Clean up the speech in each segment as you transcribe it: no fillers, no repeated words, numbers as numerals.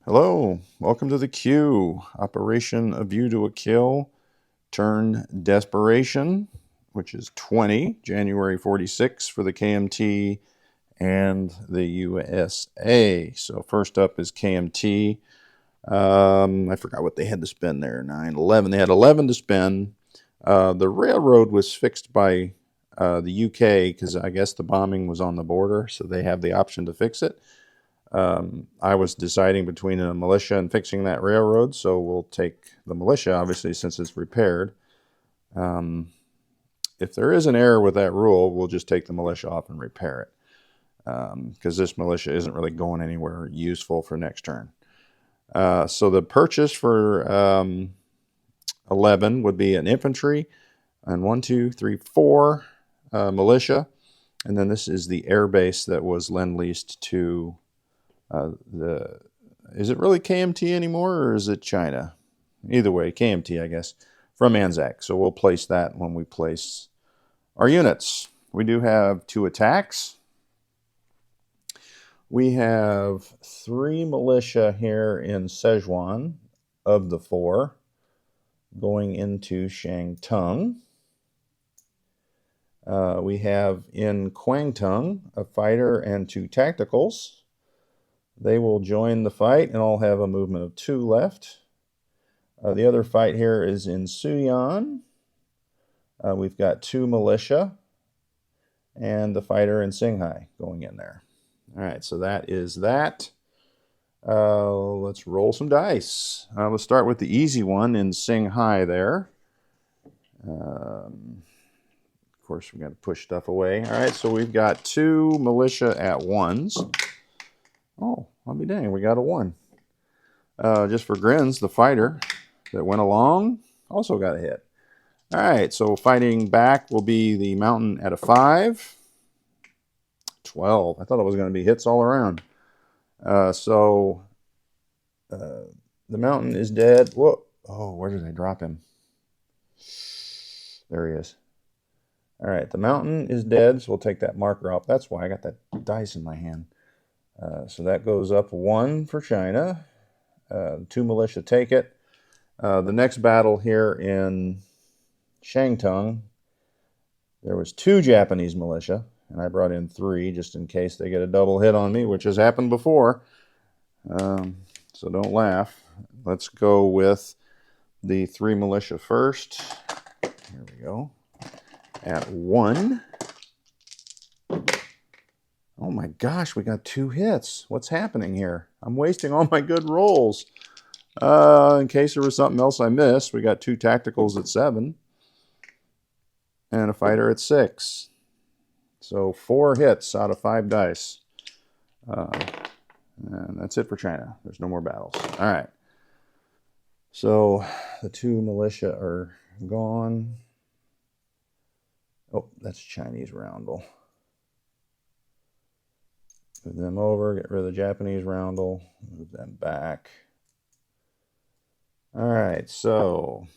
Hello, welcome to the Q. Operation A View to a Kill, turn Desperation, which is 20, January 46 for the KMT and the USA. So first up is KMT. I forgot what they had to spend there, 9, 11. They had 11 to spend. The railroad was fixed by the UK because I guess the bombing was on the border, so they have the option to fix it. I was deciding between a militia and fixing that railroad, so we'll take the militia, obviously, since it's repaired. If there is an error with that rule, we'll just take the militia off and repair it, because this militia isn't really going anywhere useful for next turn. So the purchase for 11 would be an infantry, and 1, 2, 3, 4 militia, and then this is the air base that was lend-leased to is it really KMT anymore, or is it China? Either way, KMT, I guess, from AVtaK. So we'll place that when we place our units. We do have 2 attacks. We have 3 militia here in Sichuan of the 4 going into Shantung. We have in Kwangtung a fighter and 2 tacticals. They will join the fight, and I'll have a movement of 2 left. The other fight here is in Suyan. We've got 2 militia and the fighter in Singhai going in there. All right, so that is that. Let's roll some dice. Let's start with the easy one in Singhai there. Of course, we've got to push stuff away. All right, so we've got 2 militia at 1s. Oh, I'll be dang, we got a 1. Just for grins, the fighter that went along also got a hit. All right, so fighting back will be the mountain at a 5. 12. I thought it was going to be hits all around. The mountain is dead. Whoa. Oh, where did I drop him? There he is. All right, the mountain is dead, so we'll take that marker off. That's why I got that dice in my hand. So that goes up 1 for China. 2 militia take it. The next battle here in Shantung, there was 2 Japanese militia, and I brought in 3 just in case they get a double hit on me, which has happened before. So don't laugh. Let's go with the 3 militia first. Here we go. At 1. Oh my gosh, we got 2 hits. What's happening here? I'm wasting all my good rolls. In case there was something else I missed, we got 2 tacticals at 7 and a fighter at 6. So 4 hits out of 5 dice. And that's it for China. There's no more battles. All right. So the 2 militia are gone. Oh, that's Chinese roundel. Move them over, get rid of the Japanese roundel, move them back. All right, so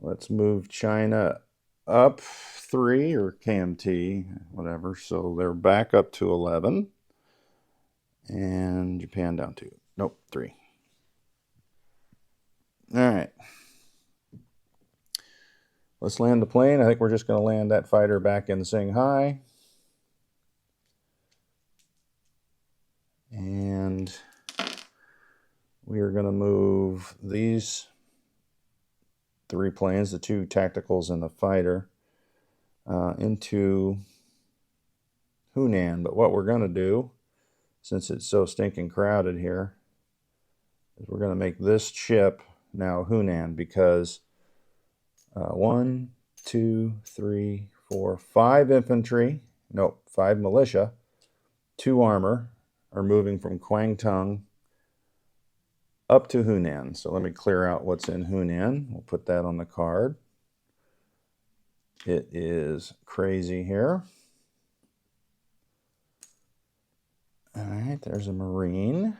let's move China up 3, or KMT, whatever. So they're back up to 11. And Japan down 2. Nope, 3. All right. Let's land the plane. I think we're just going to land that fighter back in Singhai. And we are going to move these 3 planes, the 2 tacticals and the fighter, into Hunan. But what we're going to do, since it's so stinking crowded here, is we're going to make this ship now Hunan, because 1, 2, 3, 4, 5 infantry, nope, 5 militia, 2 armor are moving from Kwangtung up to Hunan. So let me clear out what's in Hunan. We'll put that on the card. It is crazy here. All right, there's a Marine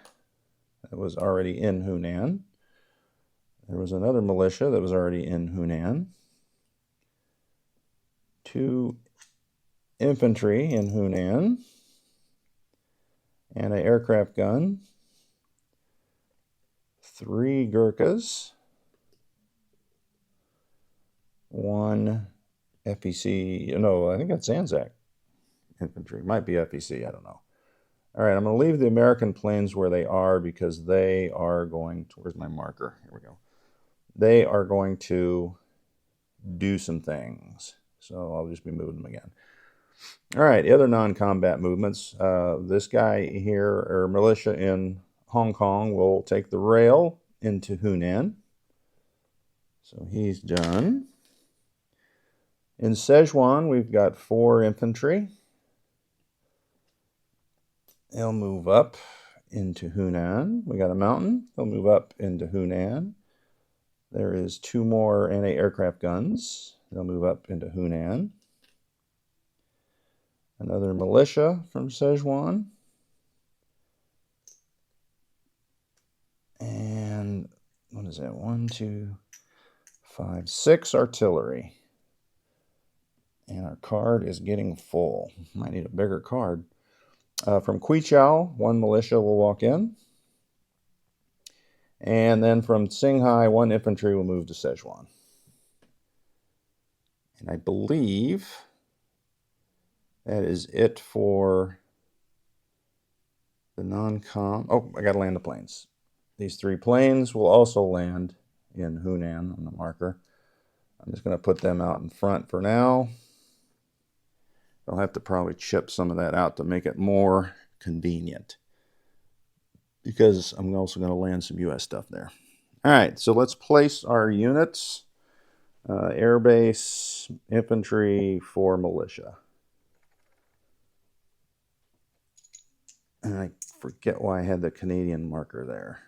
that was already in Hunan. There was another militia that was already in Hunan. 2 infantry in Hunan. And an aircraft gun. 3 Gurkhas, 1 FEC, no, I think that's ANZAC infantry. Might be FEC, I don't know. All right, I'm going to leave the American planes where they are because they are going to, where's my marker? Here we go. They are going to do some things. So I'll just be moving them again. All right, the other non-combat movements. This guy here, or militia in Hong Kong, will take the rail into Hunan. So he's done. In Sichuan, we've got 4 infantry. They'll move up into Hunan. We got a mountain. They'll move up into Hunan. There is 2 more anti-aircraft guns. They'll move up into Hunan. Another militia from Sichuan. And what is that? 1, 2, 5, 6 artillery. And our card is getting full. Might need a bigger card. From Quichao, 1 militia will walk in. And then from Qinghai, 1 infantry will move to Sichuan. And I believe that is it for the non-com. Oh, I got to land the planes. These 3 planes will also land in Hunan on the marker. I'm just going to put them out in front for now. I'll have to probably chip some of that out to make it more convenient, because I'm also going to land some U.S. stuff there. All right, so let's place our units. Air base, infantry, 4 militia. And I forget why I had the Canadian marker there.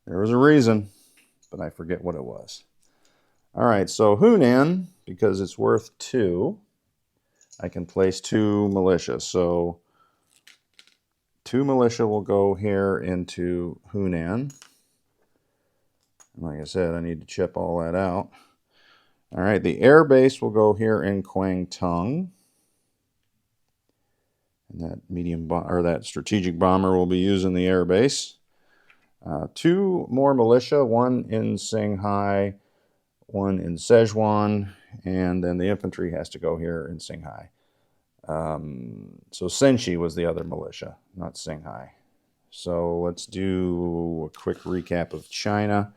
There was a reason, but I forget what it was. All right, so Hunan, because it's worth 2, I can place 2 militia. So 2 militia will go here into Hunan. And like I said, I need to chip all that out. All right, the air base will go here in Kwangtung. And that that strategic bomber will be using the air base. 2 more militia, 1 in Shanghai, 1 in Sichuan, and then the infantry has to go here in Shanghai. So Senshi was the other militia, not Shanghai. So let's do a quick recap of China.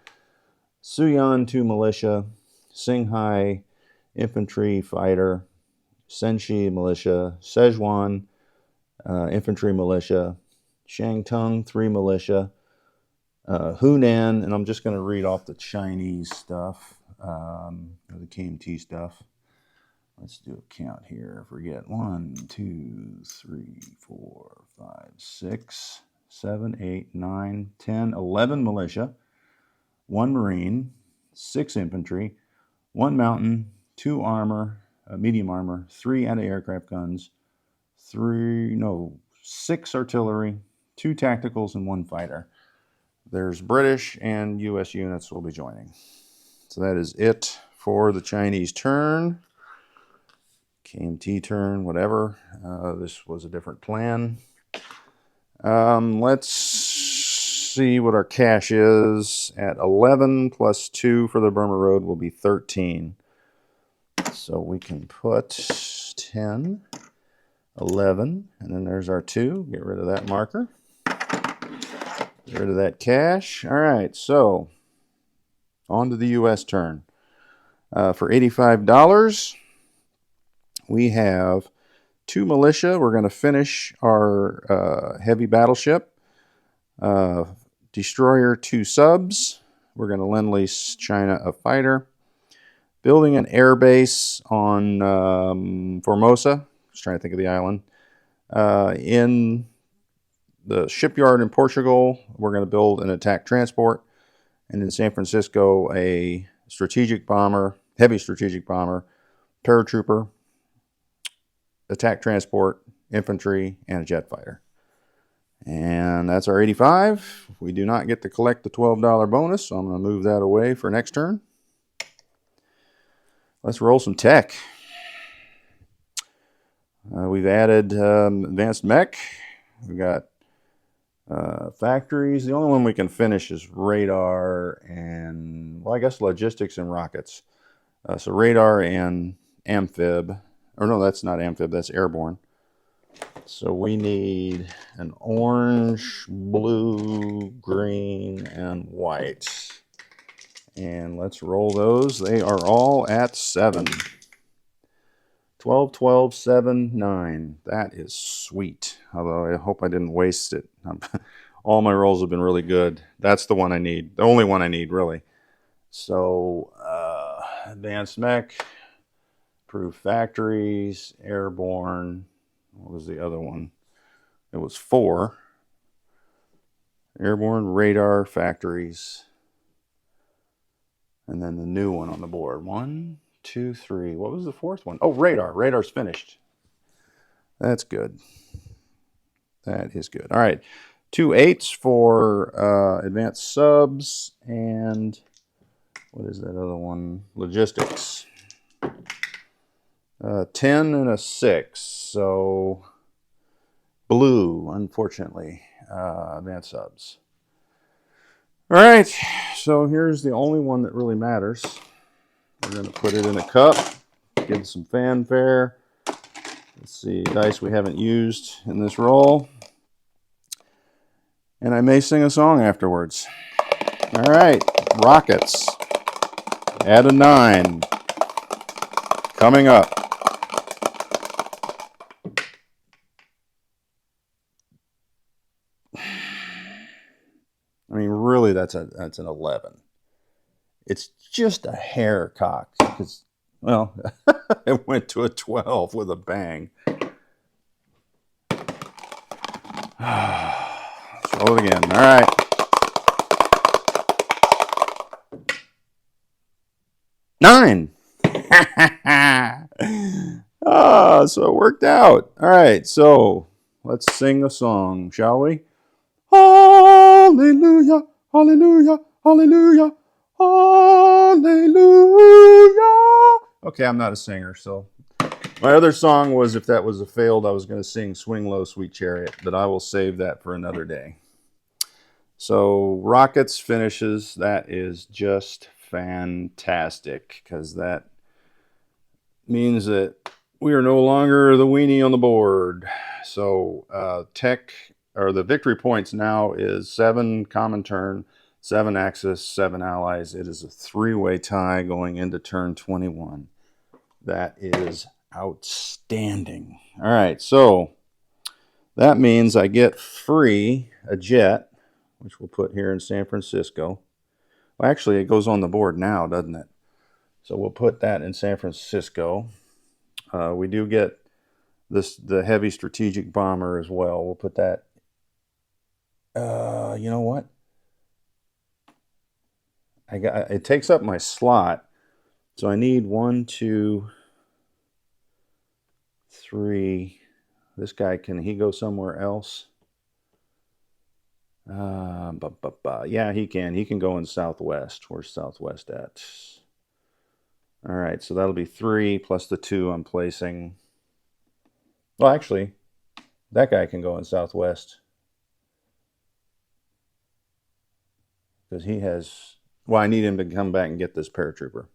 Suyan, 2 militia, Shanghai, infantry, fighter, Senshi, militia, Sichuan, infantry, militia, Shantung, 3 militia, Hunan, and I'm just going to read off the Chinese stuff, or the KMT stuff. Let's do a count here. Forget 1, 2, 3, 4, 5, 6, 7, 8, 9, 10, 11 militia, 1 marine, 6 infantry, 1 mountain, 2 armor, medium armor, 3 anti-aircraft guns, 6 artillery, 2 tacticals, and 1 fighter. There's British and U.S. units will be joining. So that is it for the Chinese turn. KMT turn, whatever. This was a different plan. Let's see what our cash is. At 11 plus 2 for the Burma Road will be 13. So we can put 10, 11, and then there's our 2. Get rid of that marker. Get rid of that cash. All right, so on to the U.S. turn. For $85, we have 2 militia. We're going to finish our heavy battleship. Destroyer, 2 subs. We're going to lend-lease China a fighter. Building an air base on Formosa. Just trying to think of the island. In the shipyard in Portugal, we're going to build an attack transport. And in San Francisco, a strategic bomber, heavy strategic bomber, paratrooper, attack transport, infantry, and a jet fighter. And that's our 85. We do not get to collect the $12 bonus, so I'm going to move that away for next turn. Let's roll some tech. We've added advanced mech. We've got Factories, the only one we can finish is radar and, well, I guess logistics and rockets. So radar and amphib, or no, that's not amphib, that's airborne. So we need an orange, blue, green, and white. And let's roll those. They are all at 7. 12, 12, 7, 9. That is sweet. Although I hope I didn't waste it. All my rolls have been really good. That's the one I need. The only one I need, really. So, advanced mech, approved factories, airborne. What was the other one? It was 4. Airborne, radar, factories. And then the new one on the board. 1, 2, 3. What was the 4th one? Oh, radar. Radar's finished. That's good. That is good. All right. 2 8s for advanced subs. And what is that other one? Logistics. 10 and a 6. So blue, unfortunately. Advanced subs. All right. So here's the only one that really matters. We're going to put it in a cup. Give it some fanfare. Let's see, dice we haven't used in this roll. And I may sing a song afterwards. All right, rockets. Add a 9. Coming up. I mean, really, that's an 11. It's just a hair cocked. Because, well, it went to a 12 with a bang. Let's roll it again. All right. Nine. So it worked out. All right, so let's sing a song, shall we? Hallelujah, hallelujah, hallelujah, hallelujah. Okay, I'm not a singer, so my other song was, if that was a failed, I was going to sing Swing Low, Sweet Chariot, but I will save that for another day. So Rockets finishes. That is just fantastic, because that means that we are no longer the weenie on the board. So tech, or the victory points now is 7 common turn, 7 Axis, 7 allies. It is a 3-way tie going into turn 21. That is outstanding. All right, so that means I get free a jet, which we'll put here in San Francisco. Well, actually, it goes on the board now, doesn't it? So we'll put that in San Francisco. We do get the heavy strategic bomber as well. We'll put that. You know what? It takes up my slot, so I need 1, 2, 3. This guy, can he go somewhere else? Yeah, he can. He can go in Southwest. Where's Southwest at? All right, so that'll be 3 plus the 2 I'm placing. Well, actually, that guy can go in Southwest, because he has... Well, I need him to come back and get this paratrooper.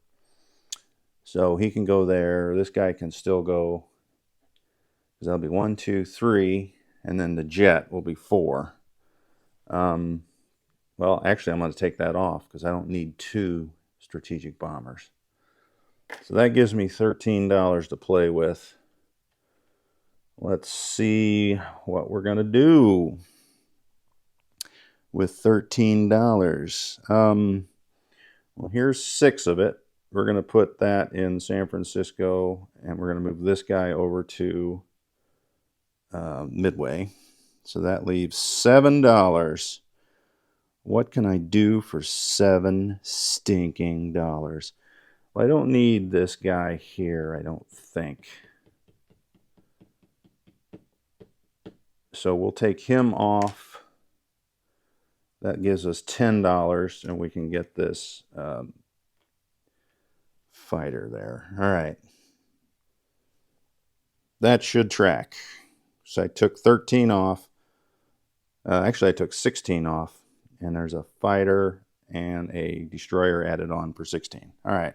So he can go there. This guy can still go, because that'll be 1, 2, 3, and then the jet will be 4. Well, actually, I'm going to take that off, because I don't need 2 strategic bombers. So that gives me $13 to play with. Let's see what we're going to do with $13. Well, here's 6 of it. We're going to put that in San Francisco, and we're going to move this guy over to Midway. So that leaves $7. What can I do for $7 stinking dollars? Well, I don't need this guy here, I don't think. So we'll take him off. That gives us $10, and we can get this fighter there. All right. That should track. So I took 13 off. Actually, I took 16 off, and there's a fighter and a destroyer added on for 16. All right.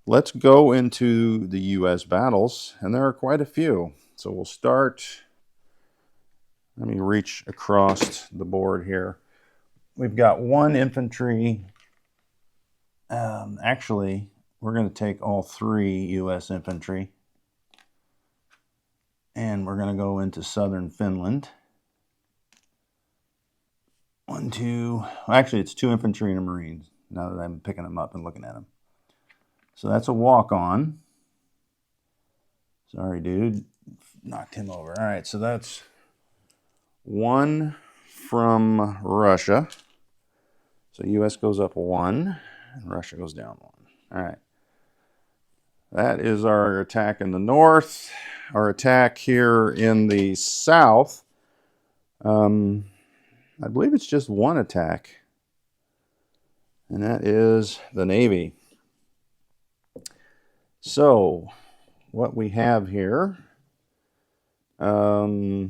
Let's go into the U.S. battles, and there are quite a few. So we'll start. Let me reach across the board here. We've got one infantry. Actually, we're going to take all 3 U.S. infantry, and we're going to go into southern Finland. 1, 2. Actually, it's 2 infantry and a marine, now that I'm picking them up and looking at them. So that's a walk-on. Sorry, dude. Knocked him over. All right, so that's 1 from Russia. So U.S. goes up 1, and Russia goes down 1. All right. That is our attack in the north. Our attack here in the south, I believe it's just 1 attack, and that is the Navy. So what we have here, I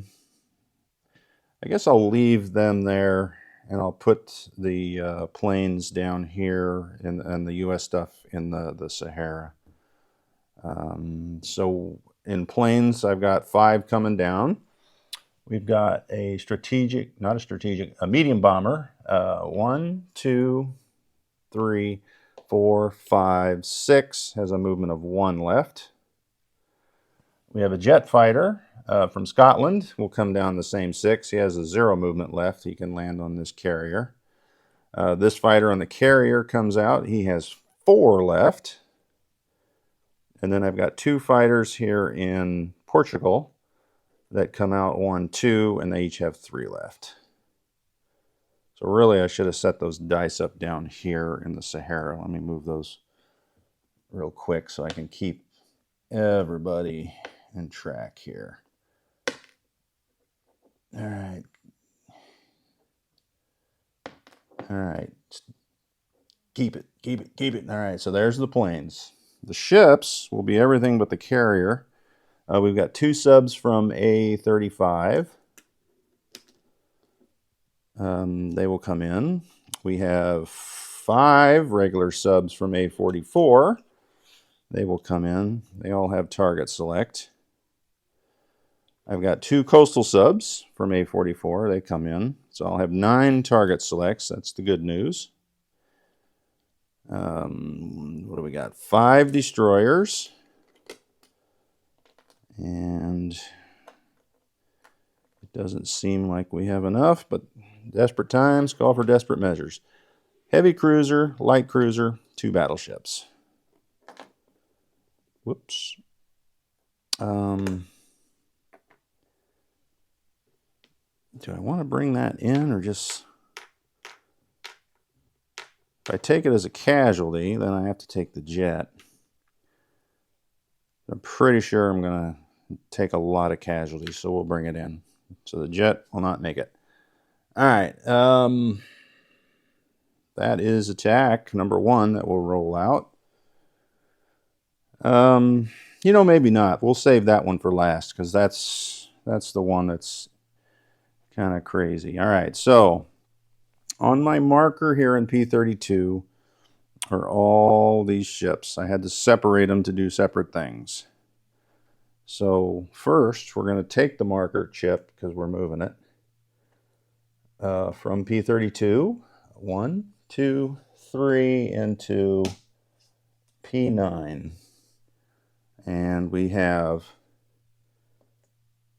guess I'll leave them there, and I'll put the planes down here and the U.S. stuff in the Sahara. So in planes, I've got 5 coming down. We've got a medium bomber. 1, 2, 3, 4, 5, 6, has a movement of 1 left. We have a jet fighter from Scotland. Will come down the same 6. He has a 0 movement left. He can land on this carrier. This fighter on the carrier comes out. He has 4 left. And then I've got 2 fighters here in Portugal that come out 1, 2, and they each have 3 left. So really, I should have set those dice up down here in the Sahara. Let me move those real quick so I can keep everybody in track here. All right. All right. Keep it. All right, so there's the planes. The ships will be everything but the carrier. We've got 2 subs from A35. They will come in. We have 5 regular subs from A44. They will come in. They all have target select. I've got 2 coastal subs from A44. They come in. So I'll have 9 target selects. That's the good news. What do we got? 5 destroyers. And it doesn't seem like we have enough, but desperate times call for desperate measures. Heavy cruiser, light cruiser, 2 battleships. Whoops. Do I want to bring that in or just... If I take it as a casualty, then I have to take the jet. I'm pretty sure I'm going to take a lot of casualties, so we'll bring it in. So the jet will not make it. All right. That is attack number 1 that will roll out. Maybe not. We'll save that one for last because that's the one that's kind of crazy. All right. So on my marker here in P32 are all these ships. I had to separate them to do separate things. So first, we're going to take the marker chip because we're moving it from P32. 1, 2, 3 into P9. And we have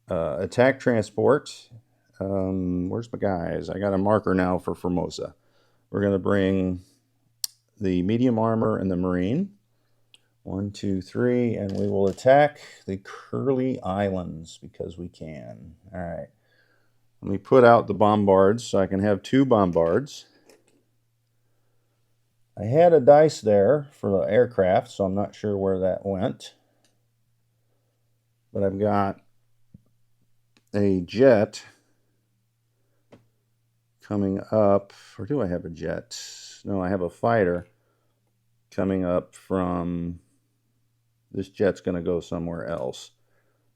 attack transport. Where's my guys? I got a marker now for Formosa. We're going to bring the medium armor and the marine. 1, 2, 3, and we will attack the Curly Islands because we can. All right. Let me put out the bombards so I can have 2 bombards. I had a dice there for the aircraft, so I'm not sure where that went. But I've got a jet coming up. Or do I have a jet? No, I have a fighter coming up from... This jet's going to go somewhere else.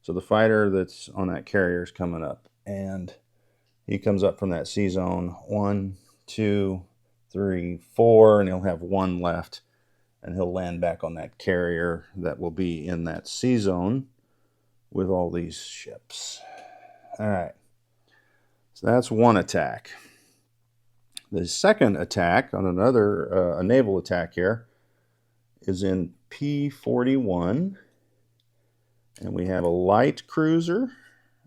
So the fighter that's on that carrier is coming up. And he comes up from that C zone. 1, 2, 3, 4, and he'll have 1 left. And he'll land back on that carrier that will be in that C zone with all these ships. All right. So that's one attack. The second attack on another a naval attack here is in P41. And we have a light cruiser,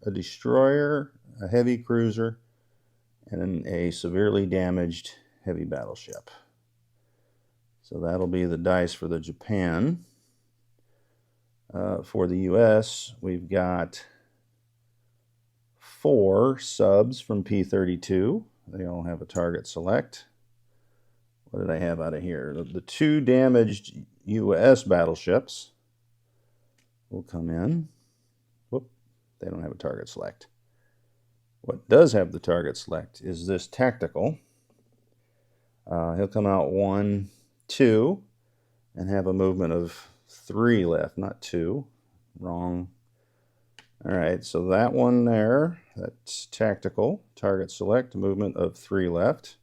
a destroyer, a heavy cruiser, and a severely damaged heavy battleship. So that'll be the dice for the Japan. For the U.S., we've got 4 subs from P32. They all have a target select. What did I have out of here? The 2 damaged U.S. battleships will come in. Whoop, they don't have a target select. What does have the target select is this tactical. He'll come out 1, 2, and have a movement of 3 left, not 2. Wrong. All right, so that one there, that's tactical, target select, movement of 3 left.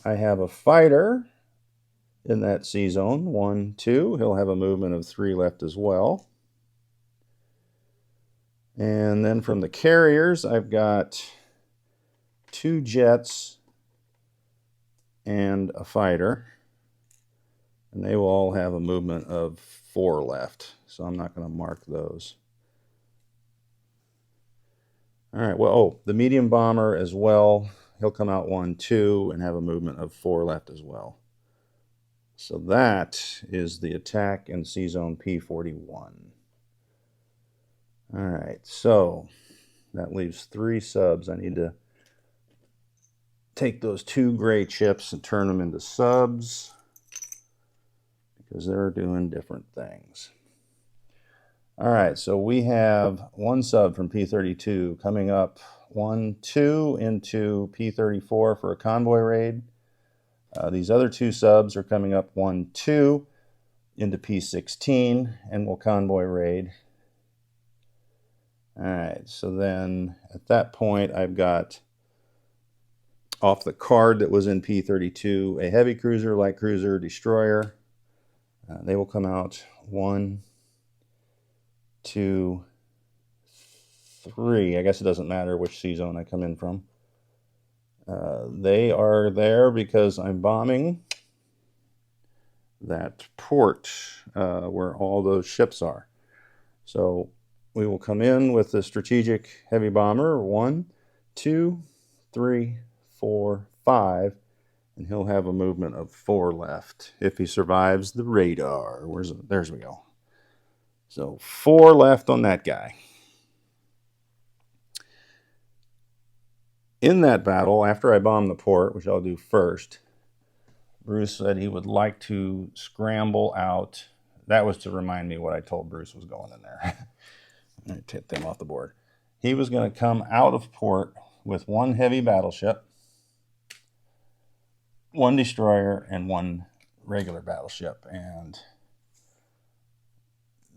I have a fighter in that C zone, 1, 2. He'll have a movement of 3 left as well. And then from the carriers, I've got 2 jets and a fighter. And they will all have a movement of 4 left. So I'm not going to mark those. All right, well, the medium bomber as well. He'll come out 1, 2, and have a movement of 4 left as well. So that is the attack in C zone P41. All right, so that leaves 3 subs. I need to take those 2 gray chips and turn them into subs because they're doing different things. All right, so we have 1 sub from P32 coming up 1, 2 into P34 for a convoy raid. These other 2 subs are coming up 1, 2 into P16 and will convoy raid. All right, so then at that point, I've got off the card that was in P32 a heavy cruiser, light cruiser, destroyer. They will come out 1, 2, 3. I guess it doesn't matter which C zone I come in from. They are there because I'm bombing that port where all those ships are. So we will come in with the strategic heavy bomber. 1, 2, 3, 4, 5. And he'll have a movement of 4 left if he survives the radar. There's we go. So 4 left on that guy. In that battle, after I bomb the port, which I'll do first, Bruce said he would like to scramble out. That was to remind me what I told Bruce was going in there. I take them off the board. He was going to come out of port with 1 heavy battleship, 1 destroyer, and 1 regular battleship. And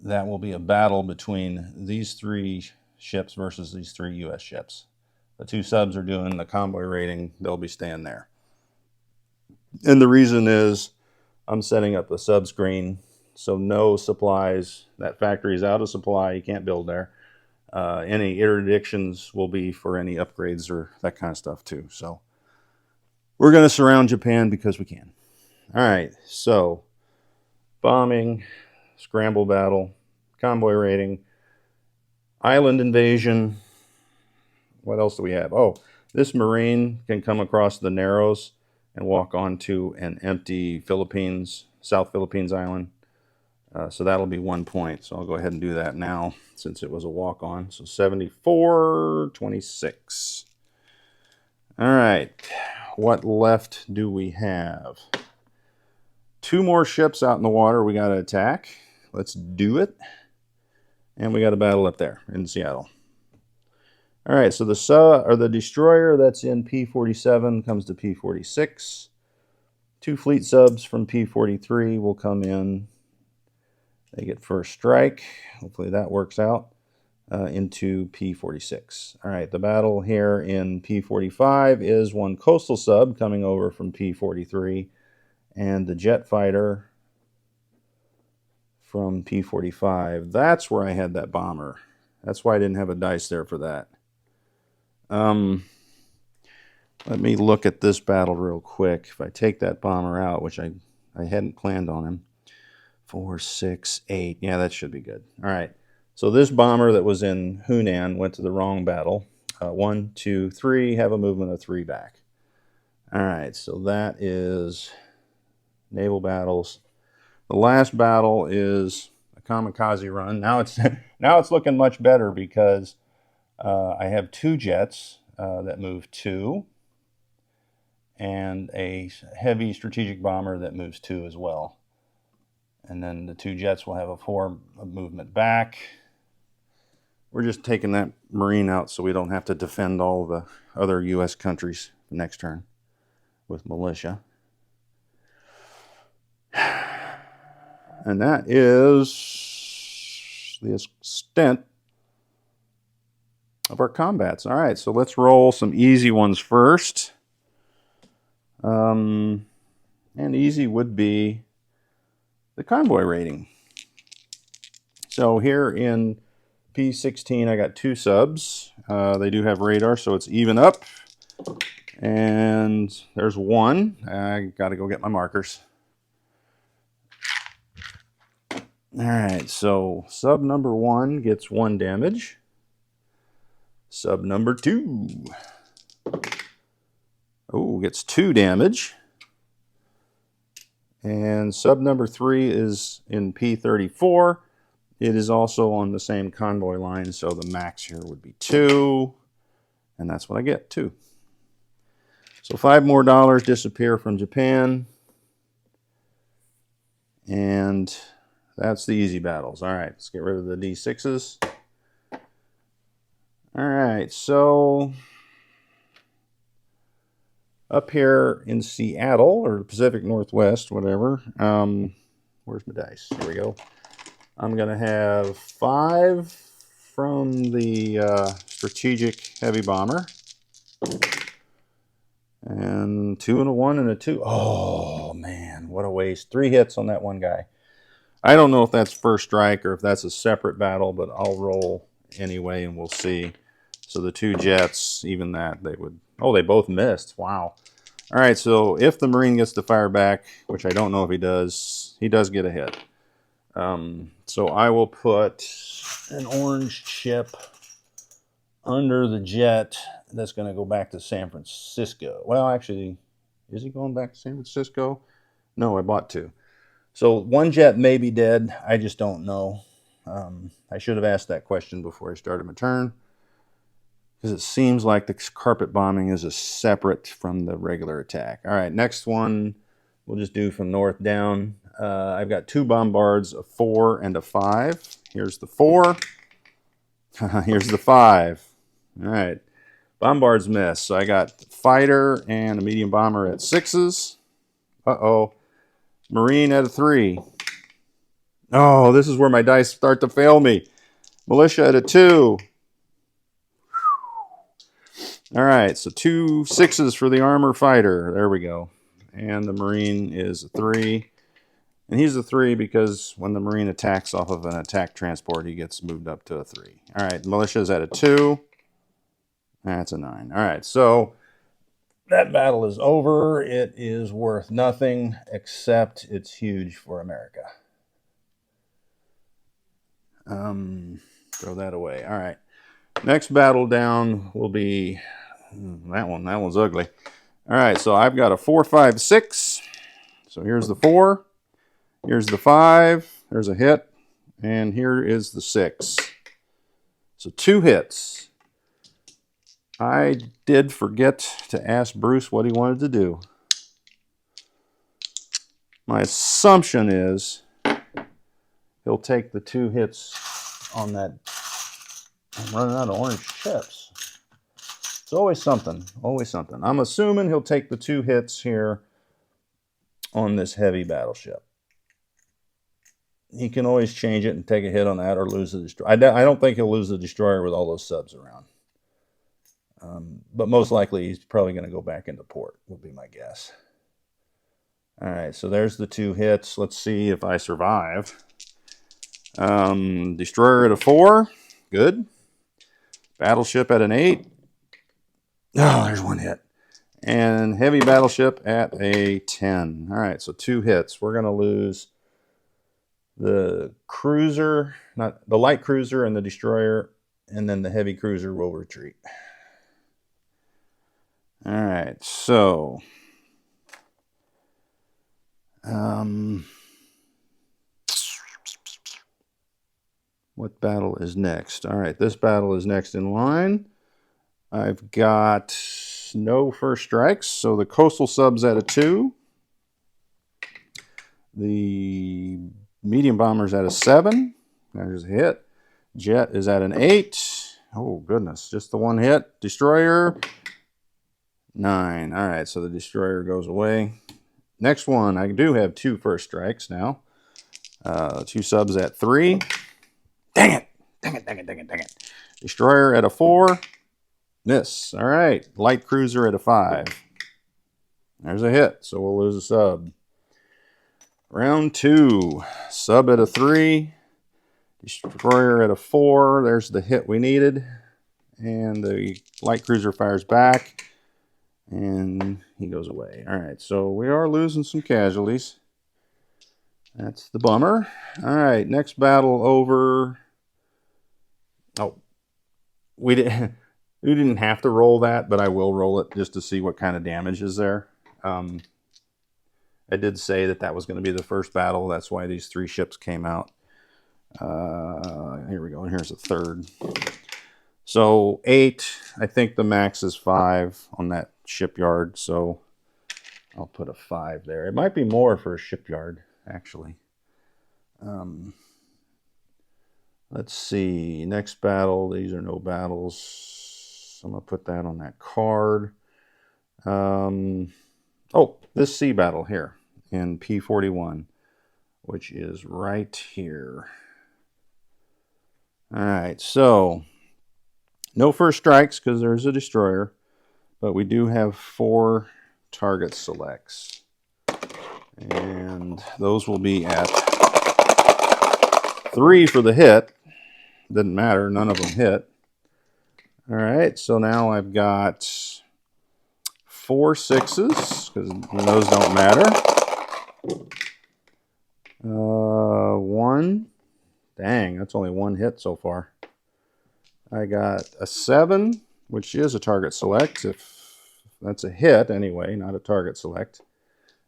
that will be a battle between these 3 ships versus these 3 U.S. ships. The 2 subs are doing the convoy raiding. They'll be staying there. And the reason is I'm setting up the sub screen, so no supplies. That factory is out of supply. You can't build there. Any interdictions will be for any upgrades or that kind of stuff too. So we're going to surround Japan because we can. All right, so bombing, scramble battle, convoy raiding, island invasion. What else do we have? Oh, this Marine can come across the Narrows and walk onto an empty South Philippines island. So that'll be 1 point. So I'll go ahead and do that now since it was a walk-on. So 74-26. All right, what left do we have? 2 more ships out in the water we got to attack. Let's do it. And we got a battle up there in Seattle. All right, so the destroyer that's in P47 comes to P46. 2 fleet subs from P43 will come in. They get first strike. Hopefully that works out. into P-46. All right, the battle here in P-45 is one coastal sub coming over from P-43 and the jet fighter from P-45. That's where I had that bomber. That's why I didn't have a dice there for that. Let me look at this battle real quick. If I take that bomber out, which I hadn't planned on him. 4, 6, 8. Yeah, that should be good. All right. So this bomber that was in Hunan went to the wrong battle. 1, 2, 3, have a movement of 3 back. All right, so that is naval battles. The last battle is a kamikaze run. Now it's looking much better because I have 2 jets that move 2 and a heavy strategic bomber that moves 2 as well. And then the 2 jets will have a 4 movement back. We're just taking that Marine out so we don't have to defend all the other U.S. countries the next turn with militia. And that is the extent of our combats. All right, so let's roll some easy ones first. And easy would be the convoy rating. So here in P-16, I got 2 subs. They do have radar, so it's even up. And there's 1. I got to go get my markers. All right, so sub number 1 gets 1 damage. Sub number 2 gets 2 damage. And sub number 3 is in P-34. It is also on the same convoy line, so the max here would be 2. And that's what I get, 2. So $5 more disappear from Japan. And that's the easy battles. All right, let's get rid of the D6s. All right, so up here in Seattle, or Pacific Northwest, whatever. Where's my dice? Here we go. I'm going to have 5 from the strategic heavy bomber. And 2 and a 1 and a 2. Oh, man, what a waste. 3 hits on that one guy. I don't know if that's first strike or if that's a separate battle, but I'll roll anyway and we'll see. So the 2 jets, even that, they would... Oh, they both missed. Wow. All right, so if the Marine gets to fire back, which I don't know if he does get a hit. So I will put an orange chip under the jet that's going to go back to San Francisco. Well, actually, is he going back to San Francisco? No, I bought 2. So 1 jet may be dead. I just don't know. I should have asked that question before I started my turn, because it seems like the carpet bombing is a separate from the regular attack. All right, next one we'll just do from north down. I've got 2 bombards, a 4 and a 5. Here's the 4. Here's the 5. All right, bombards miss. So I got fighter and a medium bomber at 6s. Uh-oh. Marine at a 3. Oh, this is where my dice start to fail me. Militia at a 2. All right, so 2 6s for the armor fighter. There we go. And the Marine is a 3. And he's a 3 because when the Marine attacks off of an attack transport, he gets moved up to a 3. All right, militia's at a 2. That's a 9. All right, so that battle is over. It is worth nothing, except it's huge for America. Throw that away. All right. Next battle down will be that one. That one's ugly. All right, so I've got a 4, 5, 6. So here's the 4. Here's the 5. There's a hit. And here is the 6. So 2 hits. I did forget to ask Bruce what he wanted to do. My assumption is he'll take the 2 hits on that. I'm running out of orange chips. It's always something, always something. I'm assuming he'll take the 2 hits here on this heavy battleship. he can always change it and take a hit on that or lose the destroyer. I don't think he'll lose the destroyer with all those subs around. But most likely he's probably going to go back into port, would be my guess. All right, so there's the 2 hits. Let's see if I survive. Destroyer at a 4. Good. Battleship at an 8. Oh, there's 1 hit. And heavy battleship at a 10. All right, so 2 hits. We're going to lose the cruiser, not the light cruiser and the destroyer, and then the heavy cruiser will retreat. All right, so what battle is next? All right, this battle is next in line. I've got no first strikes, so the coastal sub's at a 2. The medium bomber's at a 7. There's a hit. Jet is at an 8. Oh, goodness, just the 1 hit. Destroyer, 9. All right, so the destroyer goes away. Next one, I do have 2 first strikes now. 2 subs at 3. Dang it. Dang it, dang it, dang it, dang it. Destroyer at a 4. Miss. All right, light cruiser at a 5. There's a hit, so we'll lose a sub. Round 2, sub at a 3. Destroyer at a 4. There's the hit we needed. And the light cruiser fires back. And he goes away. All right, so we are losing some casualties. That's the bummer. All right, next battle over. Oh, we didn't have to roll that, but I will roll it just to see what kind of damage is there. I did say that was going to be the first battle. That's why these 3 ships came out. Here we go. And here's a 3rd. So 8. I think the max is 5 on that shipyard. So I'll put a 5 there. It might be more for a shipyard, actually. Let's see. Next battle. These are no battles. I'm going to put that on that card. Oh, this sea battle here in P41, which is right here. All right, so no first strikes because there's a destroyer, but we do have 4 target selects. And those will be at 3 for the hit. Didn't matter, none of them hit. All right, so now I've got 4 6s, because those don't matter. 1. Dang, that's only 1 hit so far. I got a 7, which is a target select. If that's a hit anyway, not a target select.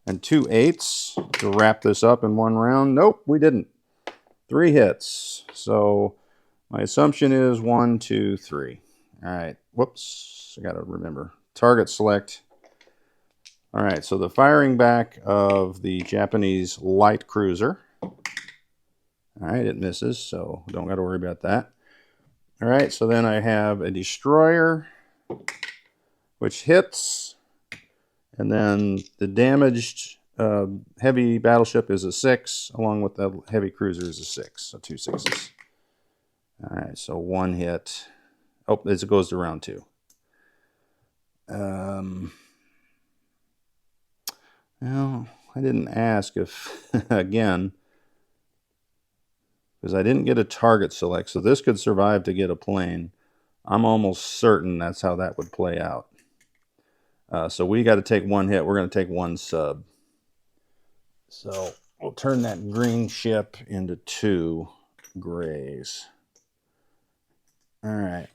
And 2 8s to wrap this up in 1 round. Nope, we didn't. 3 hits. So my assumption is 1, 2, 3. All right. Whoops. I got to remember. Target select. All right. So the firing back of the Japanese light cruiser. All right. It misses, so don't got to worry about that. All right. So then I have a destroyer, which hits. And then the damaged heavy battleship is a 6, along with the heavy cruiser is a 6. So 2 6s. All right. So 1 hit. Oh, it goes to round 2. Well, I didn't ask if, again, because I didn't get a target select, so this could survive to get a plane. I'm almost certain that's how that would play out. So we got to take 1 hit. We're going to take 1 sub. So we'll turn that green ship into 2 grays. All right.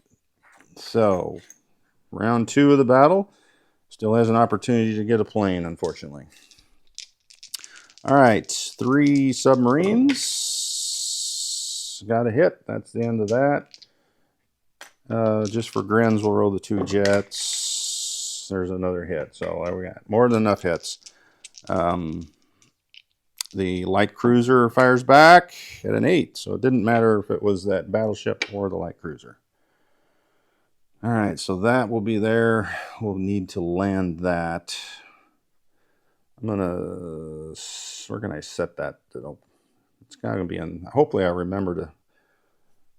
So round 2 of the battle. Still has an opportunity to get a plane, unfortunately. All right, 3 submarines. Got a hit. That's the end of that. Just for grins, we'll roll the 2 jets. There's another hit. So there we got more than enough hits. The light cruiser fires back at an 8. So it didn't matter if it was that battleship or the light cruiser. All right, so that will be there. We'll need to land that. Where can I set that? It's kind of going to be in, hopefully I remember to,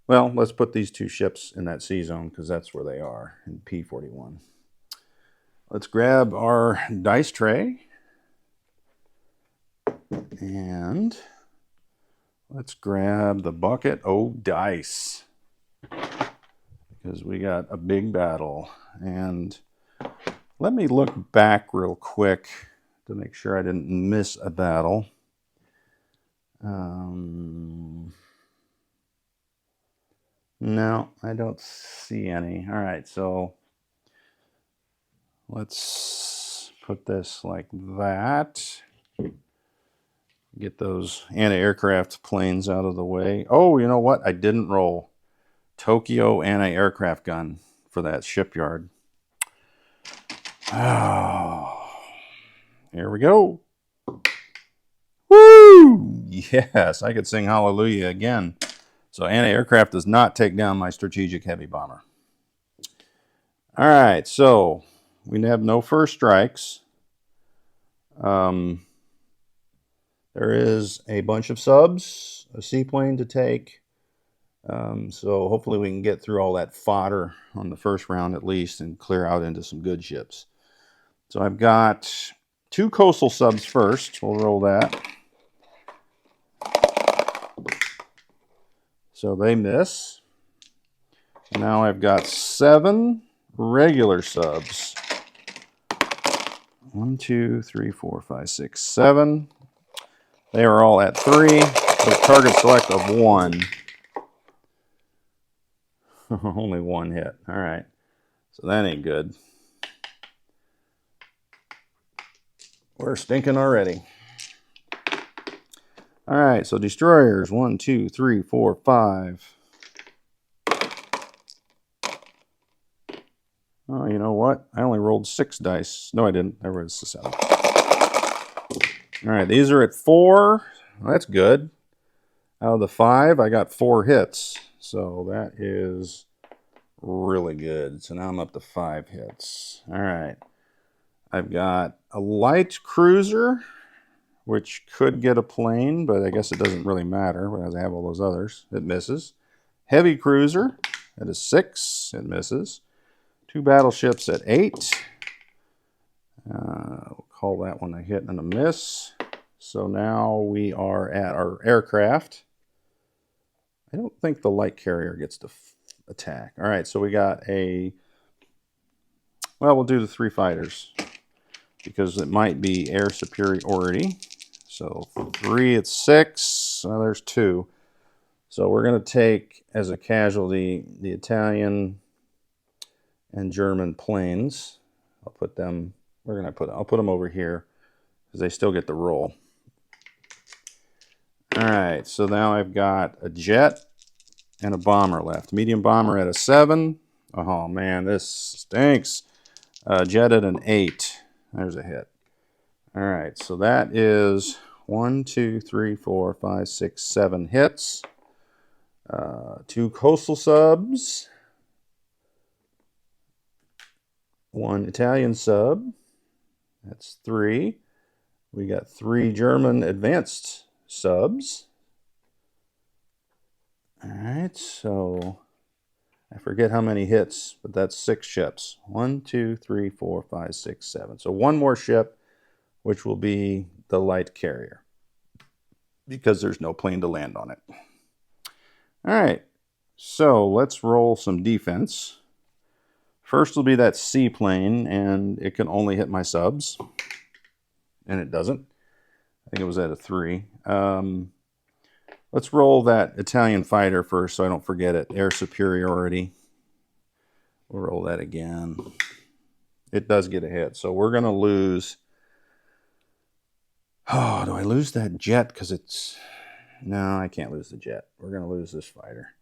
well, let's put these two ships in that C zone because that's where they are in P41. Let's grab our dice tray and let's grab the bucket of dice because we got a big battle. And let me look back real quick to make sure I didn't miss a battle. No, I don't see any. All right, so let's put this like that. Get those anti-aircraft planes out of the way. Oh, you know what? I didn't roll Tokyo anti-aircraft gun for that shipyard. Oh, here we go. Woo! Yes, I could sing hallelujah again. So anti-aircraft does not take down my strategic heavy bomber. All right, so we have no first strikes. There is a bunch of subs, a seaplane to take. So hopefully we can get through all that fodder on the first round at least and clear out into some good ships. So I've got 2 coastal subs first. We'll roll that. So they miss. Now I've got 7 regular subs. 1, 2, 3, 4, 5, 6, 7. They are all at 3. With target select of 1. Only 1 hit. All right. So that ain't good. We're stinking already. All right. So destroyers. 1, 2, 3, 4, 5. Oh, you know what? I only rolled 6 dice. No, I didn't. I rolled 7. All right. These are at 4. Well, that's good. Out of the 5, I got 4 hits. So that is really good. So now I'm up to 5 hits. All right. I've got a light cruiser, which could get a plane, but I guess it doesn't really matter because I have all those others. It misses. Heavy cruiser at a 6. It misses. 2 battleships at 8. We'll call that one a hit and a miss. So now we are at our aircraft. I don't think the light carrier gets to attack. All right, so we got a... Well, we'll do the 3 fighters because it might be air superiority. So 3 at 6. Well, there's 2. So we're going to take as a casualty the Italian and German planes. I'll put them... I'll put them over here because they still get the roll. All right, so now I've got a jet and a bomber left. Medium bomber at a 7. Oh man, this stinks. Jet at an 8. There's a hit. All right, so that is 1, 2, 3, 4, 5, 6, 7 hits. 2 coastal subs. 1 Italian sub. That's 3. We got 3 German advanced subs. All right, so I forget how many hits, but that's 6 ships. 1, 2, 3, 4, 5, 6, 7. So 1 more ship, which will be the light carrier because there's no plane to land on it. All right, so let's roll some defense. First will be that seaplane, and it can only hit my subs. And it doesn't. I think it was at a 3. Let's roll that Italian fighter first so I don't forget it. Air superiority. We'll roll that again. It does get a hit. So we're going to lose... Oh, do I lose that jet? Because it's... No, I can't lose the jet. We're going to lose this fighter.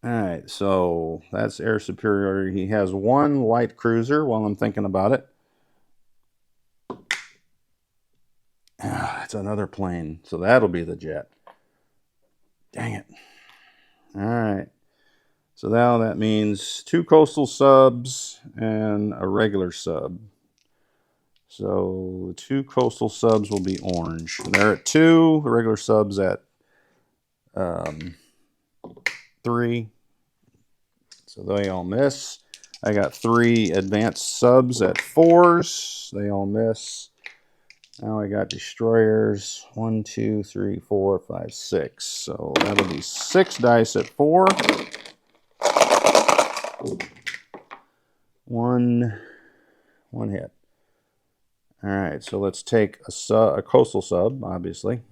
All right, so that's air superiority. He has 1 light cruiser while I'm thinking about it. It's another plane, so that'll be the jet. Dang it. All right. So now that means 2 coastal subs and a regular sub. So the 2 coastal subs will be orange. They're at 2. The regular subs at 3. So they all miss. I got 3 advanced subs at 4s. They all miss. Now I got destroyers. 1, 2, 3, 4, 5, 6. So that'll be 6 dice at 4. One hit. All right, so let's take a coastal sub, obviously.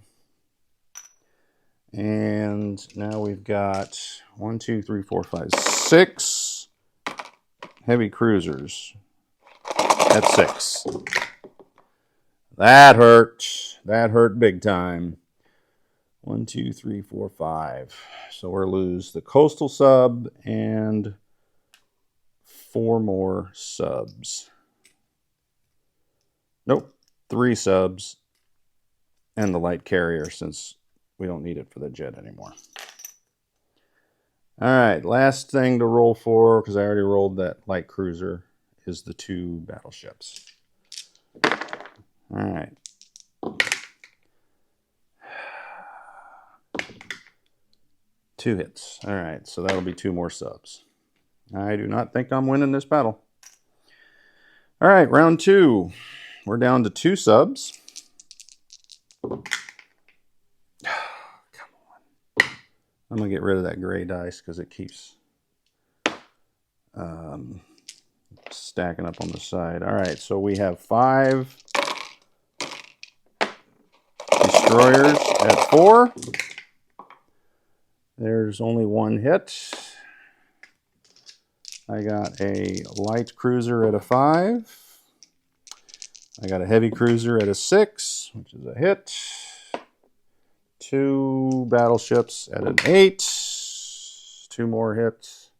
And now we've got 1, 2, 3, 4, 5, 6 heavy cruisers at 6. That hurt. That hurt big time. 1, 2, 3, 4, 5. So we'll lose the coastal sub and 4 more subs. Nope, 3 subs and the light carrier, since we don't need it for the jet anymore. All right, last thing to roll for, because I already rolled that light cruiser, is the 2 battleships. All right. Two hits. All right, so that'll be 2 more subs. I do not think I'm winning this battle. All right, round 2. We're down to 2 subs. Come on. I'm going to get rid of that gray dice because it keeps stacking up on the side. All right, so we have 5 destroyers at 4. There's only 1 hit. I got a light cruiser at a 5. I got a heavy cruiser at a 6, which is a hit. 2 battleships at an 8. 2 more hits.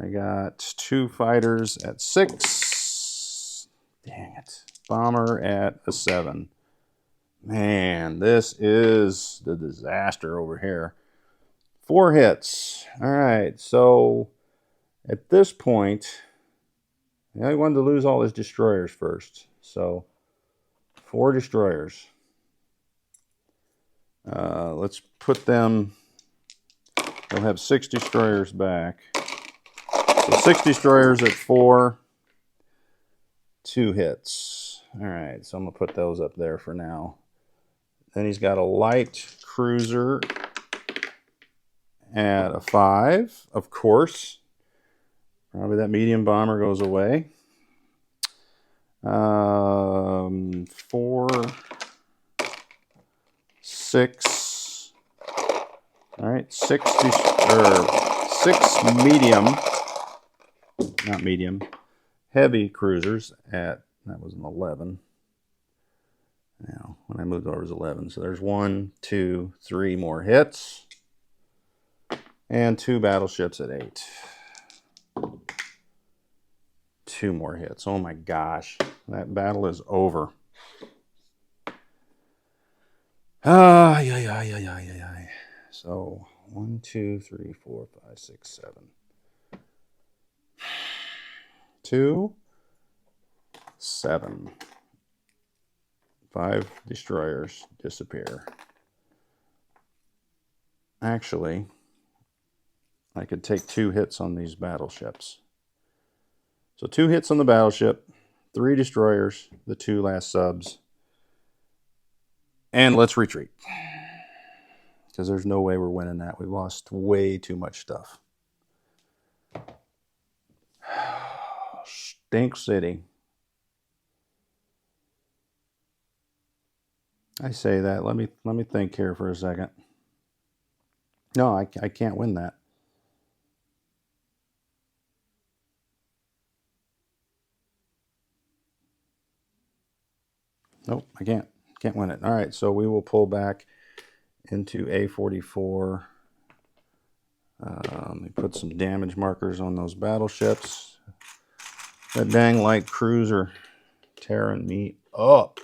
I got 2 fighters at 6. Dang it. Bomber at a 7. Man, this is the disaster over here. 4 hits. All right, so at this point, I wanted to lose all his destroyers first. So 4 destroyers. Let's put them, they'll have 6 destroyers back. So 6 destroyers at 4, 2 hits. All right, so I'm going to put those up there for now. Then he's got a light cruiser at a 5, of course. Probably that medium bomber goes away. 4, 6. All right, 6 medium, not medium, heavy cruisers at, that was an 11. Now, when I moved over, it was 11. So there's 1, 2, 3 more hits. And 2 battleships at 8. 2 more hits. Oh my gosh. That battle is over. Yeah. So 1, 2, 3, 4, 5, 6, 7. 2, 7. 5 destroyers disappear. Actually, I could take 2 hits on these battleships. So 2 hits on the battleship, 3 destroyers, the 2 last subs, and let's retreat. Because there's no way we're winning that. We lost way too much stuff. Stink City. I say that. Let me think here for a second. No, I can't win that. Nope, I can't. Can't win it. All right, so we will pull back into A44. Let me put some damage markers on those battleships. That dang light cruiser tearing me up.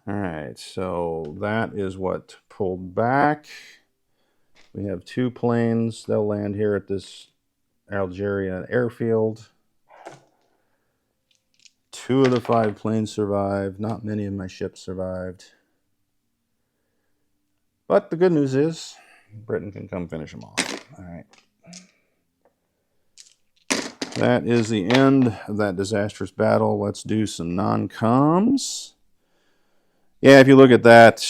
All right, so that is what pulled back. We have 2 planes. They'll land here at this Algeria airfield. 2 of the 5 planes survived. Not many of my ships survived. But the good news is Britain can come finish them off. All right. That is the end of that disastrous battle. Let's do some non-coms. Yeah, if you look at that,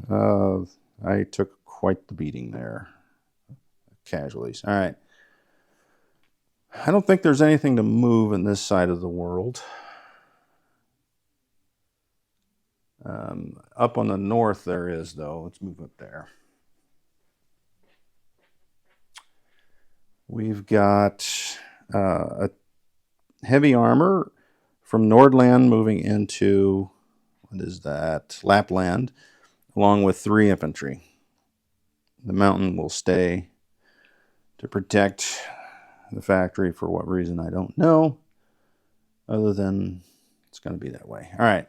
I took quite the beating there. Casualties. All right. I don't think there's anything to move in this side of the world. Up on the north there is, though. Let's move up there. We've got a heavy armor from Nordland moving into, what is that, Lapland, along with 3 infantry. The mountain will stay to protect the factory for what reason I don't know, other than it's going to be that way. All right.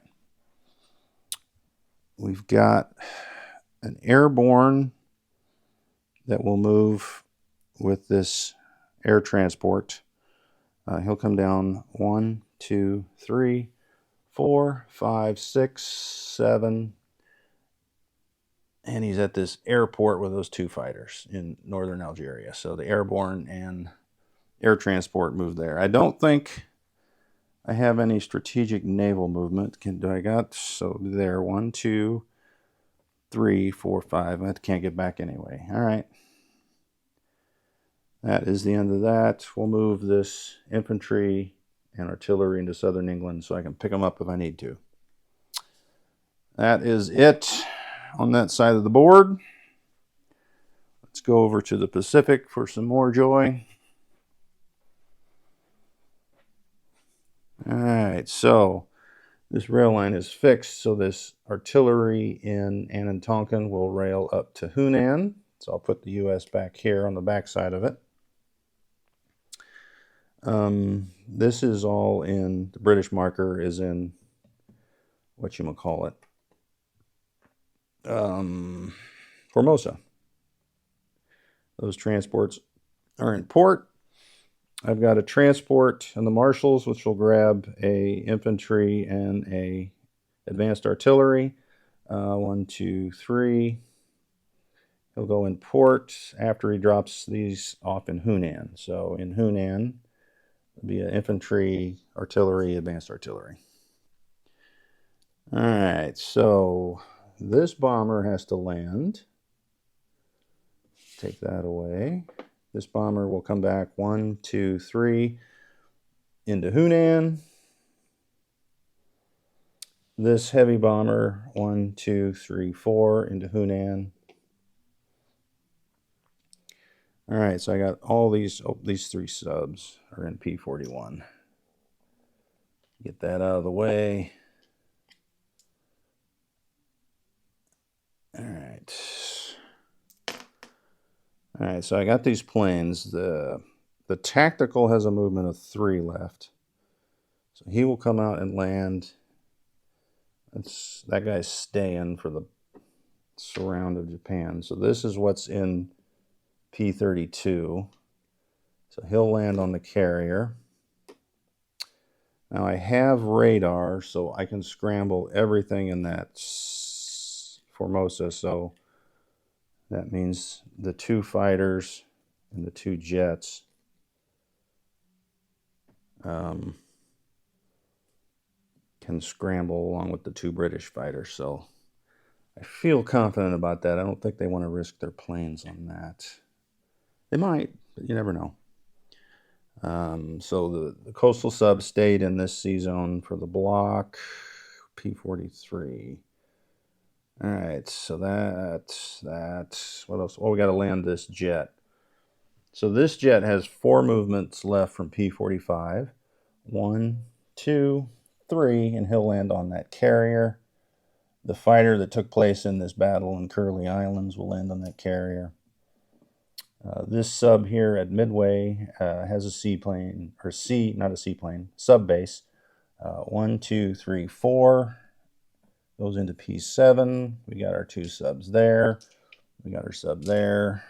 We've got an airborne that will move with this air transport. He'll come down 1, 2, 3, 4, 5, 6, 7, and he's at this airport with those 2 fighters in northern Algeria. So the airborne and air transport move there. I don't think I have any strategic naval movement. Do I got, so there, 1, 2, 3, 4, 5. I can't get back anyway. All right. That is the end of that. We'll move this infantry and artillery into southern England so I can pick them up if I need to. That is it on that side of the board. Let's go over to the Pacific for some more joy. All right, so this rail line is fixed, so this artillery in Annan Tonkin will rail up to Hunan. So I'll put the U.S. back here on the back side of it. This is all in, the British marker is in, whatchamacallit, Formosa. Those transports are in port. I've got a transport in the Marshalls, which will grab a infantry and a advanced artillery. 1, 2, 3. He'll go in port after he drops these off in Hunan. So in Hunan, it'll be an infantry, artillery, advanced artillery. All right, so this bomber has to land. Take that away. This bomber will come back 1, 2, 3 into Hunan. This heavy bomber 1, 2, 3, 4 into Hunan. All right, so I got all these. Oh, these 3 subs are in P41. Get that out of the way. All right. All right, so I got these planes. The tactical has a movement of 3 left. So he will come out and land. That guy's staying for the surround of Japan. So this is what's in P32. So he'll land on the carrier. Now I have radar, so I can scramble everything in that Formosa. So that means the 2 fighters and the 2 jets can scramble along with the 2 British fighters. So I feel confident about that. I don't think they want to risk their planes on that. They might, but you never know. So the coastal sub stayed in this sea zone for the block, P43. All right, so that's, what else? Oh, we got to land this jet. So this jet has 4 movements left from P45. 1, 2, 3, and he'll land on that carrier. The fighter that took place in this battle in Curly Islands will land on that carrier. This sub here at Midway has a seaplane, or not a seaplane, sub base. 1, 2, 3, 4 goes into P7. We got our 2 subs there. We got our sub there.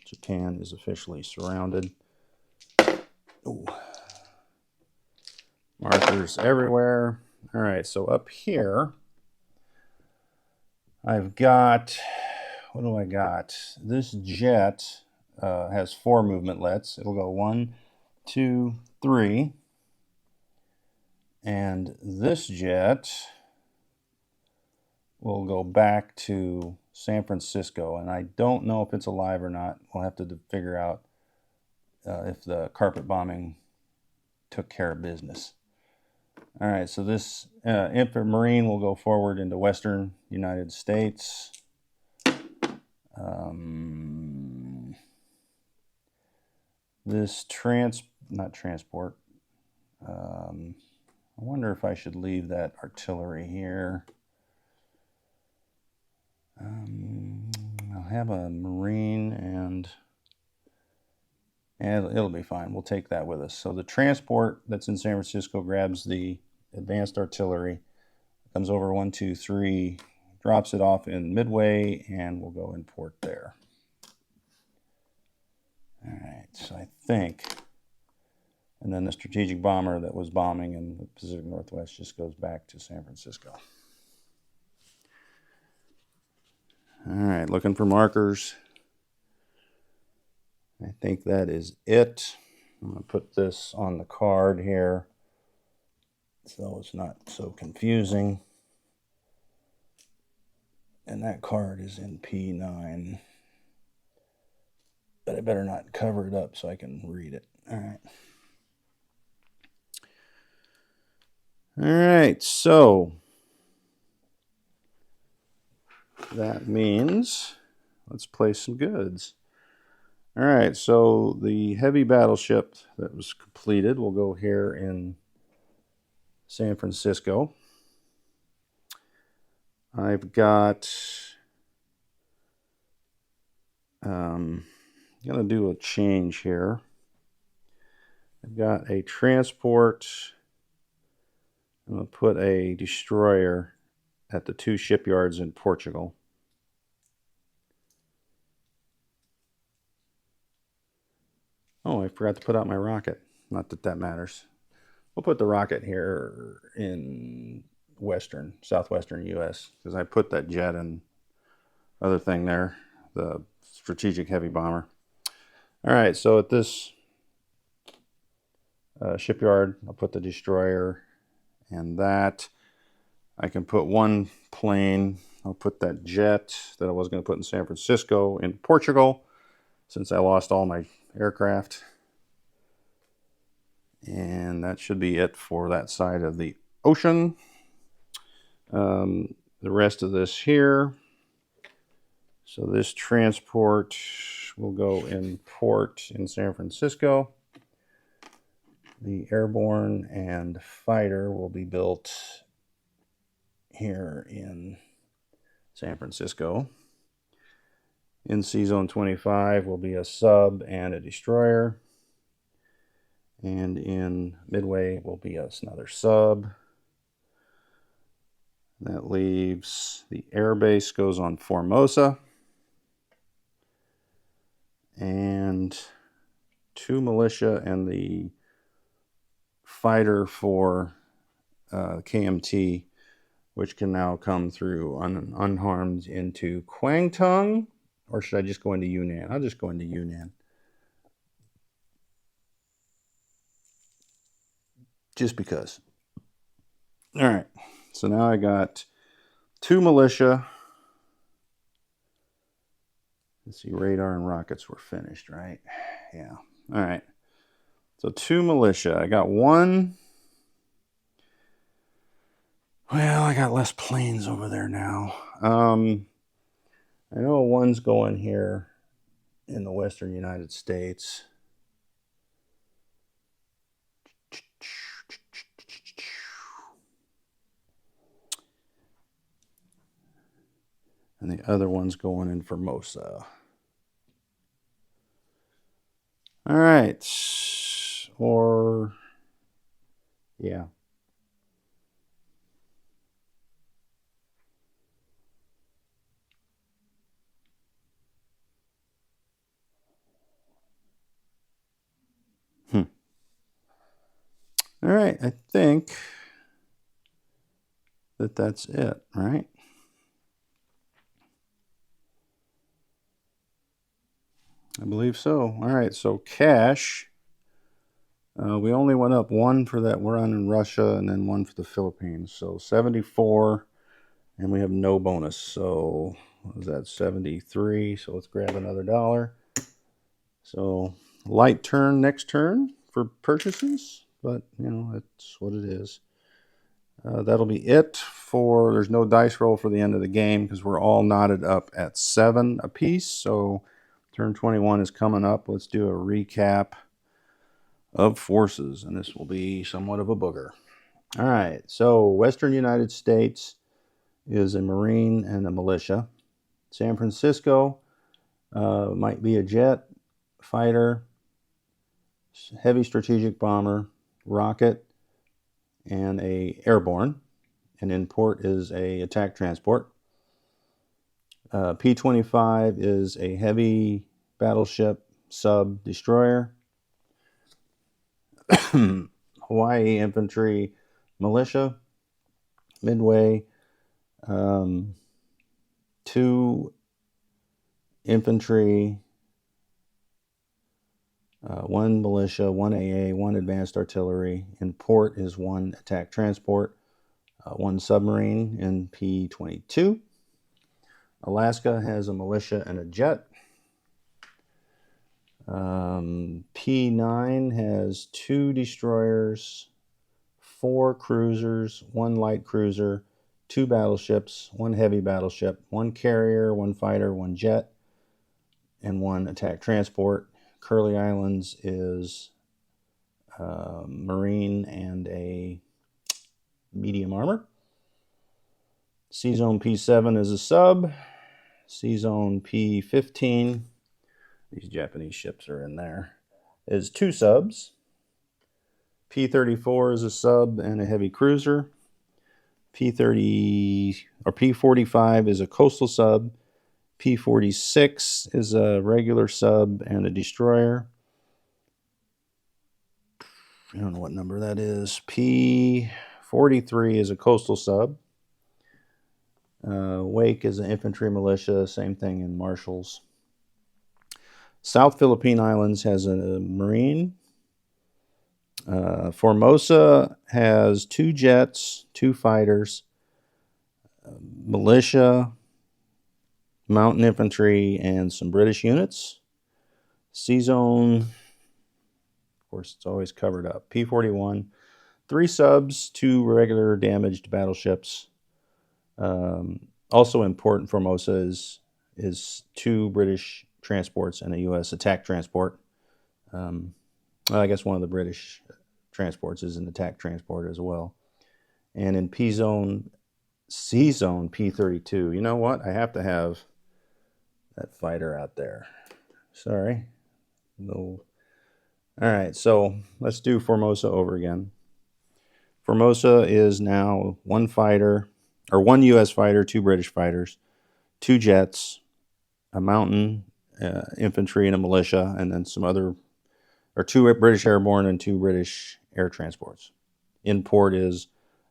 Japan is officially surrounded. Ooh. Markers everywhere. All right, so up here, I've got, what do I got? This jet has 4 movementlets. It'll go 1, 2, 3. And this jet will go back to San Francisco. And I don't know if it's alive or not. We'll have to figure out if the carpet bombing took care of business. All right, so this infant Marine will go forward into Western United States. This not transport. I wonder if I should leave that artillery here. I'll have a Marine and it'll be fine. We'll take that with us. So the transport that's in San Francisco grabs the advanced artillery, comes over 1, 2, 3, drops it off in Midway, and we'll go in port there. All right, so I think, and then the strategic bomber that was bombing in the Pacific Northwest just goes back to San Francisco. All right, looking for markers. I think that is it. I'm going to put this on the card here so it's not so confusing. And that card is in P9. But I better not cover it up so I can read it. All right. All right, so that means let's place some goods. All right, so the heavy battleship that was completed will go here in San Francisco. I've got, I'm going to do a change here. I've got a transport. I'm going to put a destroyer at the 2 shipyards in Portugal. Oh, I forgot to put out my rocket. Not that that matters. We'll put the rocket here in southwestern U.S. because I put that jet and other thing there, the strategic heavy bomber. All right, so at this shipyard, I'll put the destroyer and that. I can put 1 plane. I'll put that jet that I was going to put in San Francisco in Portugal since I lost all my aircraft. And that should be it for that side of the ocean. The rest of this here. So this transport will go in port in San Francisco. The airborne and fighter will be built here in San Francisco. In C-Zone 25 will be a sub and a destroyer. And in Midway will be another sub. That leaves the air base goes on Formosa. And 2 militia and the fighter for KMT, which can now come through unharmed into Kwangtung. Or should I just go into Yunnan? I'll just go into Yunnan. Just because. All right. So now I got 2 militia. Let's see, radar and rockets were finished, right? Yeah. All right. So 2 militia. I got 1. Well, I got less planes over there now. I know 1's going here in the western United States. And the other one's going in Formosa. All right. Or, yeah. All right, I think that's it, right? I believe so. All right, so cash. We only went up one for that run in Russia and then one for the Philippines. So 74, and we have no bonus. So what was that, 73? So let's grab another dollar. So light turn next turn for purchases, but you know, that's what it is. That'll be it for, there's no dice roll for the end of the game because we're all knotted up at 7 apiece. So turn 21 is coming up. Let's do a recap of forces, and this will be somewhat of a booger. All right, so Western United States is a Marine and a militia. San Francisco might be a jet, fighter, heavy strategic bomber, rocket, and a airborne. And in port is a attack transport. P-25 is a heavy battleship, sub, destroyer. Hawaii infantry, militia. Midway, 2 infantry, 1 militia, 1 AA, 1 advanced artillery. In port is 1 attack transport, 1 submarine in P-22. Alaska has a militia and a jet. P-9 has 2 destroyers, 4 cruisers, 1 light cruiser, 2 battleships, 1 heavy battleship, 1 carrier, 1 fighter, 1 jet, and 1 attack transport. Curly Islands is Marine and a medium armor. C-Zone P7 is a sub. C-Zone P15, these Japanese ships are in there, is 2 subs. P-34 is a sub and a heavy cruiser. P-45 is a coastal sub. P-46 is a regular sub and a destroyer. I don't know what number that is. P-43 is a coastal sub. Wake is an infantry militia, same thing in Marshals. South Philippine Islands has a Marine. Formosa has 2 jets, 2 fighters, militia, mountain infantry, and some British units. C-Zone, of course, it's always covered up. P-41, 3 subs, 2 regular damaged battleships. Also important, Formosa is 2 British transports and a U.S. attack transport. I guess one of the British transports is an attack transport as well. And in P-Zone, C-Zone P-32, you know what? I have to have that fighter out there. Sorry. No. All right, so let's do Formosa over again. Formosa is now 1 fighter, or 1 U.S. fighter, 2 British fighters, 2 jets, a mountain infantry and a militia, and then some other, or 2 British airborne and 2 British air transports. In port is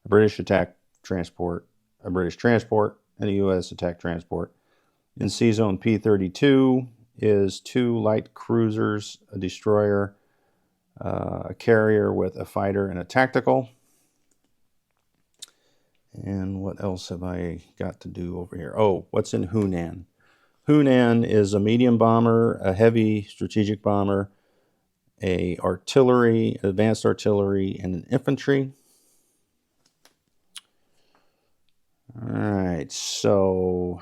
a British attack transport, a British transport, and a U.S. attack transport. In C-Zone P-32 is 2 light cruisers, a destroyer, a carrier with a fighter and a tactical. And what else have I got to do over here? Oh, what's in Hunan? Hunan is a medium bomber, a heavy strategic bomber, a artillery, advanced artillery, and an infantry. All right, so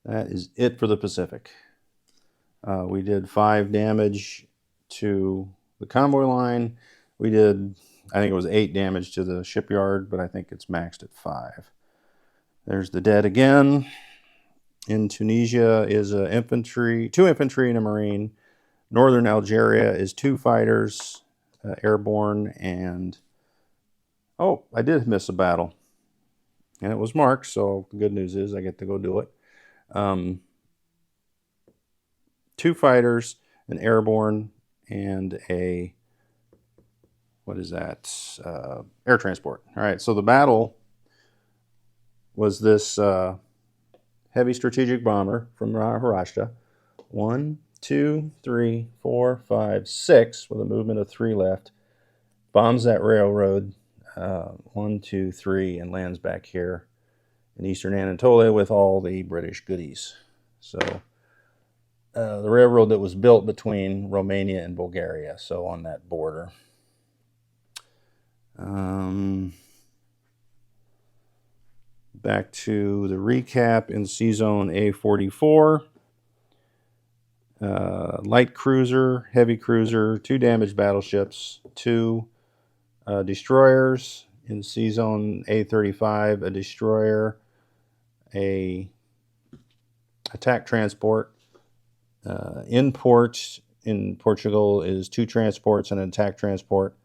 that is it for the Pacific. We did 5 damage to the convoy line. We did, I think it was 8 damage to the shipyard, but I think it's maxed at 5. There's the dead again. In Tunisia is a infantry, 2 infantry and a marine. Northern Algeria is 2 fighters, airborne, and oh, I did miss a battle. And it was marked, so the good news is I get to go do it. 2 fighters, an airborne, and a what is that? Air transport. All right, so the battle was this heavy strategic bomber from Maharashtra. 1, 2, 3, 4, 5, 6, with a movement of 3 left. Bombs that railroad, 1, 2, 3, and lands back here in eastern Anatolia with all the British goodies. So the railroad that was built between Romania and Bulgaria, so on that border. Back to the recap in Sea Zone A44. Light cruiser, heavy cruiser, 2 damaged battleships, 2 destroyers. In Sea Zone A35, a destroyer, a attack transport. In port in Portugal is 2 transports and an attack transport.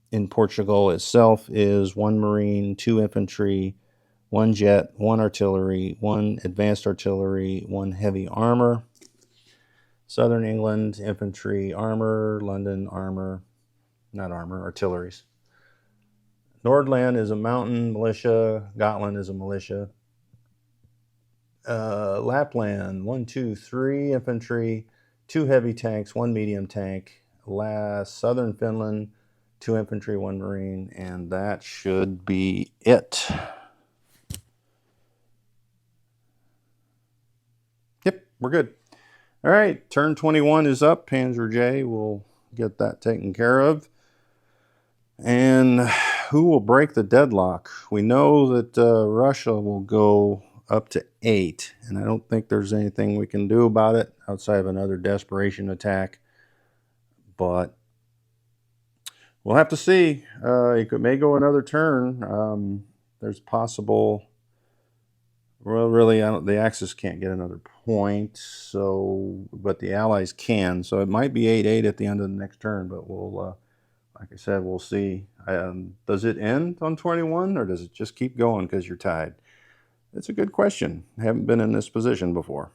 In Portugal itself is 1 marine, 2 infantry, 1 jet, 1 artillery, 1 advanced artillery, 1 heavy armor. Southern England, infantry, armor. London, armor, not armor, artilleries. Nordland is a mountain militia. Gotland is a militia. Lapland, 1, 2, 3 infantry, 2 heavy tanks, 1 medium tank. Southern Finland, 2 infantry, 1 marine, and that should be it. Yep, we're good. All right, turn 21 is up. Panzer J will get that taken care of. And who will break the deadlock? We know that Russia will go up to 8, and I don't think there's anything we can do about it outside of another desperation attack. But we'll have to see. It may go another turn. There's possible. Well, really, the Axis can't get another point, but the Allies can. So it might be 8-8 at the end of the next turn, but we'll, like I said, we'll see. Does it end on 21, or does it just keep going because you're tied? It's a good question. I haven't been in this position before.